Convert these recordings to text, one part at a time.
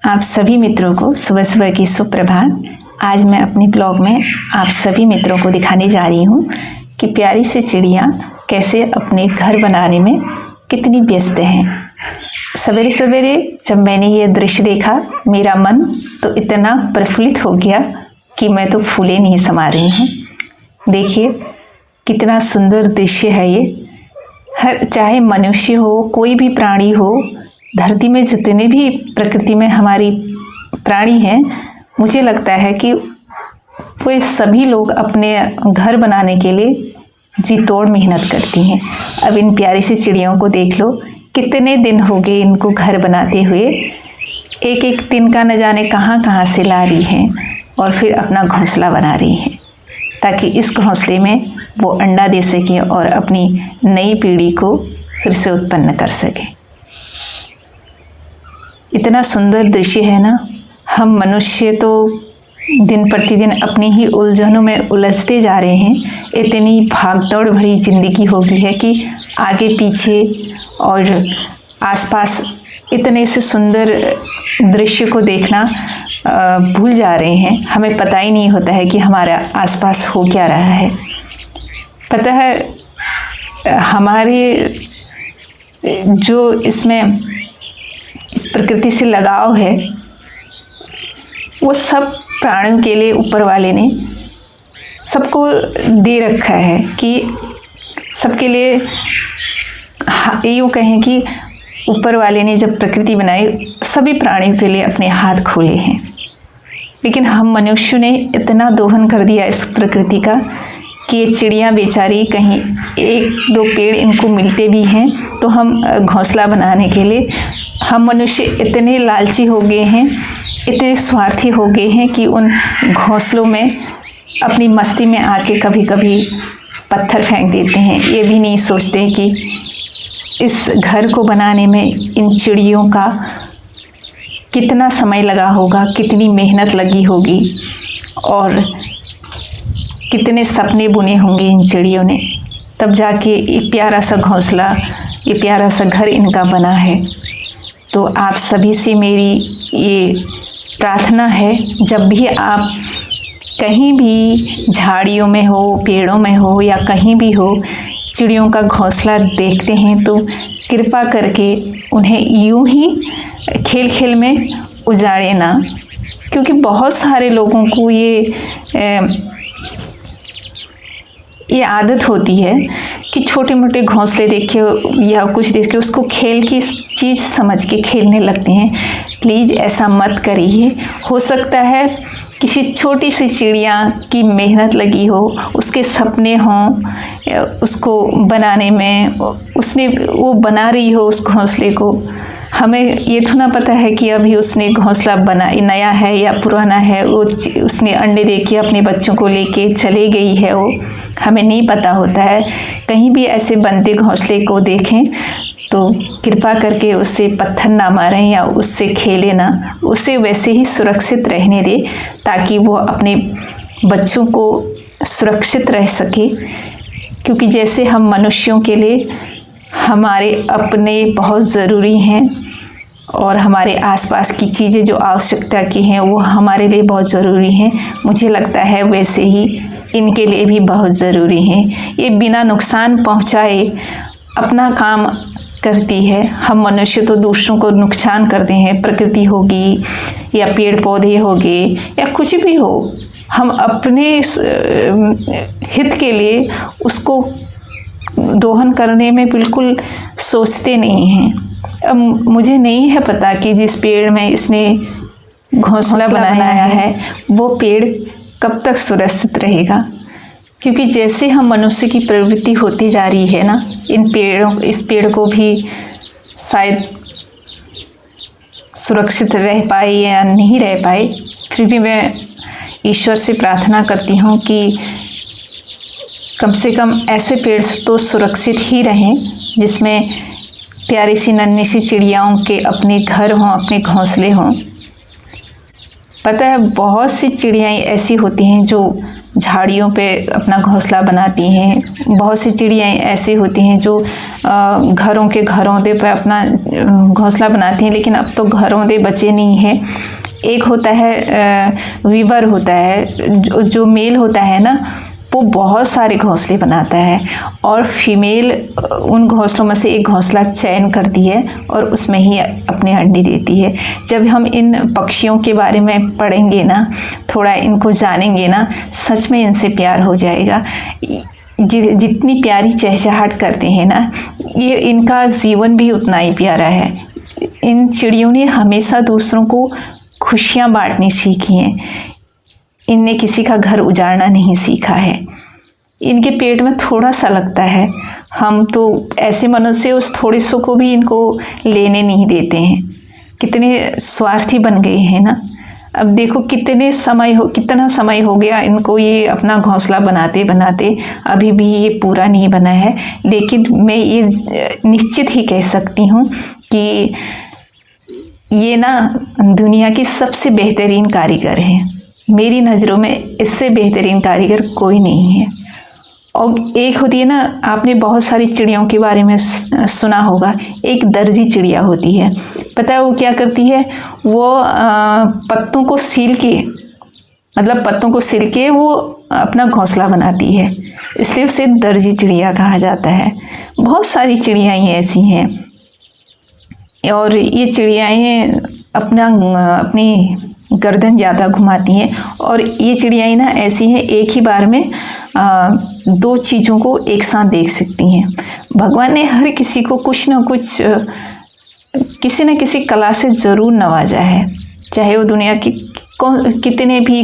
आप सभी मित्रों को सुबह सुबह की सुप्रभात। आज मैं अपने ब्लॉग में आप सभी मित्रों को दिखाने जा रही हूँ कि प्यारी सी चिड़िया कैसे अपने घर बनाने में कितनी व्यस्त हैं। सवेरे सवेरे जब मैंने ये दृश्य देखा, मेरा मन तो इतना प्रफुल्लित हो गया कि मैं तो फूले नहीं समा रही हूँ। देखिए कितना सुंदर दृश्य है ये। चाहे मनुष्य हो, कोई भी प्राणी हो, धरती में जितने भी प्रकृति में हमारी प्राणी हैं, मुझे लगता है कि वो सभी लोग अपने घर बनाने के लिए जी तोड़ मेहनत करती हैं। अब इन प्यारी सी चिड़ियों को देख लो, कितने दिन हो गए इनको घर बनाते हुए। एक एक दिन का न जाने कहाँ कहाँ से ला रही हैं और फिर अपना घोंसला बना रही हैं, ताकि इस घोंसले में वो अंडा दे सकें और अपनी नई पीढ़ी को फिर से उत्पन्न कर सकें। इतना सुंदर दृश्य है ना। हम मनुष्य तो दिन प्रतिदिन अपनी ही उलझनों में उलझते जा रहे हैं। इतनी भागदौड़ भरी जिंदगी हो गई है कि आगे पीछे और आसपास इतने से सुंदर दृश्य को देखना भूल जा रहे हैं। हमें पता ही नहीं होता है कि हमारा आसपास हो क्या रहा है। पता है, हमारे जो इसमें इस प्रकृति से लगाव है, वो सब प्राणियों के लिए ऊपर वाले ने सबको दे रखा है कि सबके लिए यूँ कहें कि ऊपर वाले ने जब प्रकृति बनाई, सभी प्राणियों के लिए अपने हाथ खोले हैं। लेकिन हम मनुष्यों ने इतना दोहन कर दिया इस प्रकृति का कि ये चिड़िया बेचारी, कहीं एक दो पेड़ इनको मिलते भी हैं तो हम घोंसला बनाने के लिए, हम मनुष्य इतने लालची हो गए हैं, इतने स्वार्थी हो गए हैं कि उन घोंसलों में अपनी मस्ती में आके कभी कभी पत्थर फेंक देते हैं। ये भी नहीं सोचते कि इस घर को बनाने में इन चिड़ियों का कितना समय लगा होगा, कितनी मेहनत लगी होगी और कितने सपने बुने होंगे इन चिड़ियों ने, तब जाके ये प्यारा सा घोंसला, ये प्यारा सा घर इनका बना है। तो आप सभी से मेरी ये प्रार्थना है, जब भी आप कहीं भी झाड़ियों में हो, पेड़ों में हो या कहीं भी हो, चिड़ियों का घोंसला देखते हैं तो कृपा करके उन्हें यूं ही खेल खेल में उजाड़े ना। क्योंकि बहुत सारे लोगों को ये आदत होती है कि छोटे मोटे घोंसले देख के या कुछ देख के उसको खेल की चीज़ समझ के खेलने लगते हैं। प्लीज़ ऐसा मत करिए। हो सकता है किसी छोटी सी चिड़िया की मेहनत लगी हो, उसके सपने हों उसको बनाने में, उसने वो बना रही हो उस घोंसले को। हमें ये तो ना पता है कि अभी उसने घोंसला बना नया है या पुराना है, वो उसने अंडे दे के अपने बच्चों को लेके चले गई है, वो हमें नहीं पता होता है। कहीं भी ऐसे बनते घोंसले को देखें तो कृपा करके उससे पत्थर ना मारें या उससे खेलें ना, उसे वैसे ही सुरक्षित रहने दें ताकि वो अपने बच्चों को सुरक्षित रह सके। क्योंकि जैसे हम मनुष्यों के लिए हमारे अपने बहुत ज़रूरी हैं और हमारे आसपास की चीज़ें जो आवश्यकता की हैं वो हमारे लिए बहुत ज़रूरी हैं, मुझे लगता है वैसे ही इनके लिए भी बहुत ज़रूरी हैं। ये बिना नुकसान पहुंचाए अपना काम करती है। हम मनुष्य तो दूसरों को नुकसान करते हैं, प्रकृति होगी या पेड़ पौधे हो गए या कुछ भी हो, हम अपने हित के लिए उसको दोहन करने में बिल्कुल सोचते नहीं हैं। अब मुझे नहीं है पता कि जिस पेड़ में इसने घोंसला बनाया है वो पेड़ कब तक सुरक्षित रहेगा। क्योंकि जैसे हम मनुष्य की प्रवृत्ति होती जा रही है ना, इस पेड़ को भी शायद सुरक्षित रह पाए या नहीं रह पाए, फिर भी मैं ईश्वर से प्रार्थना करती हूँ कि कम से कम ऐसे पेड़ तो सुरक्षित ही रहें जिसमें प्यारी सी नन्ही सी चिड़ियाओं के अपने घर हों, अपने घोंसले हों। पता है बहुत सी चिड़ियाएँ ऐसी होती हैं जो झाड़ियों पे अपना घोंसला बनाती हैं। बहुत सी चिड़ियाँ ऐसी होती हैं जो घरों के घरौंदे पे अपना घोंसला बनाती हैं, लेकिन अब तो घरौंदे बचे नहीं हैं। एक होता है वीवर होता है, जो मेल होता है ना, वो बहुत सारे घोंसले बनाता है और फीमेल उन घोंसलों में से एक घोंसला चयन करती है और उसमें ही अपने अंडे देती है। जब हम इन पक्षियों के बारे में पढ़ेंगे ना, थोड़ा इनको जानेंगे ना, सच में इनसे प्यार हो जाएगा। जितनी प्यारी चहचहाट करते हैं ना, ये इनका जीवन भी उतना ही प्यारा है। इन चिड़ियों ने हमेशा दूसरों को खुशियाँ बांटनी सीखी हैं। इनने किसी का घर उजाड़ना नहीं सीखा है। इनके पेट में थोड़ा सा लगता है, हम तो ऐसे मनुष्य उस थोड़े सो को भी इनको लेने नहीं देते हैं। कितने स्वार्थी बन गए हैं ना। अब देखो कितना समय हो गया इनको ये अपना घोंसला बनाते बनाते, अभी भी ये पूरा नहीं बना है। लेकिन मैं ये निश्चित ही कह सकती हूँ कि ये ना दुनिया की सबसे बेहतरीन कारीगर हैं। मेरी नज़रों में इससे बेहतरीन कारीगर कोई नहीं है। और एक होती है ना, आपने बहुत सारी चिड़ियों के बारे में सुना होगा, एक दर्जी चिड़िया होती है। पता है वो क्या करती है? वो पत्तों को सील के वो अपना घोंसला बनाती है, इसलिए उसे दर्जी चिड़िया कहा जाता है। बहुत सारी चिड़ियाँ ऐसी हैं और ये चिड़ियाँ अपनी गर्दन ज़्यादा घुमाती हैं। और ये चिड़ियाँ ना ऐसी हैं, एक ही बार में दो चीज़ों को एक साथ देख सकती हैं। भगवान ने हर किसी को कुछ ना कुछ किसी न किसी कला से ज़रूर नवाजा है। चाहे वो दुनिया की कितने भी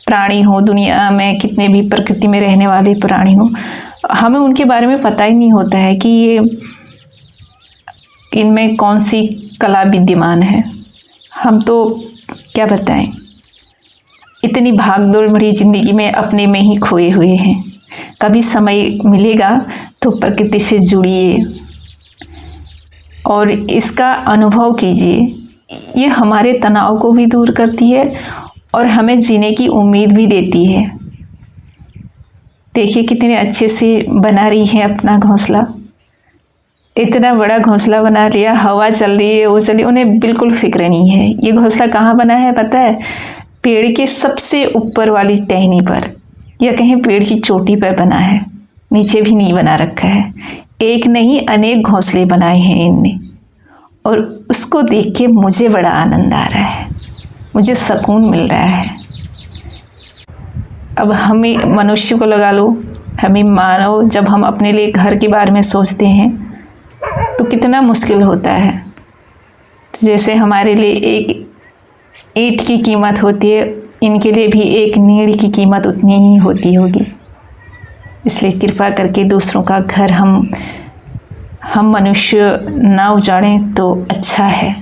प्राणी हो, दुनिया में कितने भी प्रकृति में रहने वाले प्राणी हो, हमें उनके बारे में पता ही नहीं होता है कि ये इनमें कौन सी कला विद्यमान है। हम तो क्या बताएं, इतनी भागदौड़ भरी ज़िंदगी में अपने में ही खोए हुए हैं। कभी समय मिलेगा तो प्रकृति से जुड़िए और इसका अनुभव कीजिए। ये हमारे तनाव को भी दूर करती है और हमें जीने की उम्मीद भी देती है। देखिए कितने अच्छे से बना रही है अपना घोंसला। इतना बड़ा घोंसला बना लिया, हवा चल रही है, वो चली, उन्हें बिल्कुल फिक्र नहीं है। ये घोंसला कहाँ बना है पता है? पेड़ के सबसे ऊपर वाली टहनी पर, या कहीं पेड़ की चोटी पर बना है, नीचे भी नहीं बना रखा है। एक नहीं अनेक घोंसले बनाए हैं इनने, और उसको देख के मुझे बड़ा आनंद आ रहा है, मुझे सुकून मिल रहा है। अब हमें मनुष्य को लगा लो, हमें मानो, जब हम अपने लिए घर के बारे में सोचते हैं तो कितना मुश्किल होता है। तो जैसे हमारे लिए एक ईंट की कीमत होती है, इनके लिए भी एक नीड़ की कीमत उतनी ही होती होगी। इसलिए कृपा करके दूसरों का घर हम मनुष्य ना उजाड़ें तो अच्छा है।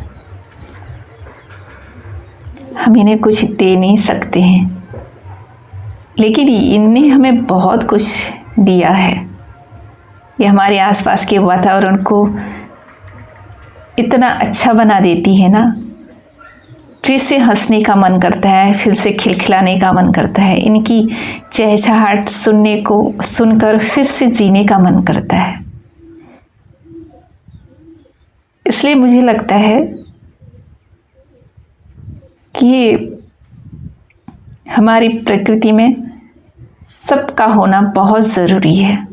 हम इन्हें कुछ दे नहीं सकते हैं, लेकिन इनने हमें बहुत कुछ दिया है। ये हमारे आसपास के वातावरण को इतना अच्छा बना देती है ना, फिर से हंसने का मन करता है, फिर से खिलखिलाने का मन करता है। इनकी चहचहाट सुनकर फिर से जीने का मन करता है। इसलिए मुझे लगता है कि हमारी प्रकृति में सबका होना बहुत ज़रूरी है।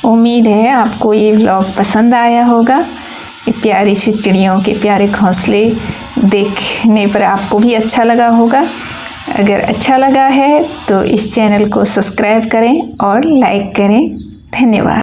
उम्मीद है आपको ये व्लॉग पसंद आया होगा। ये प्यारी सी चिड़ियों के प्यारे घोंसले देखने पर आपको भी अच्छा लगा होगा। अगर अच्छा लगा है तो इस चैनल को सब्सक्राइब करें और लाइक करें। धन्यवाद।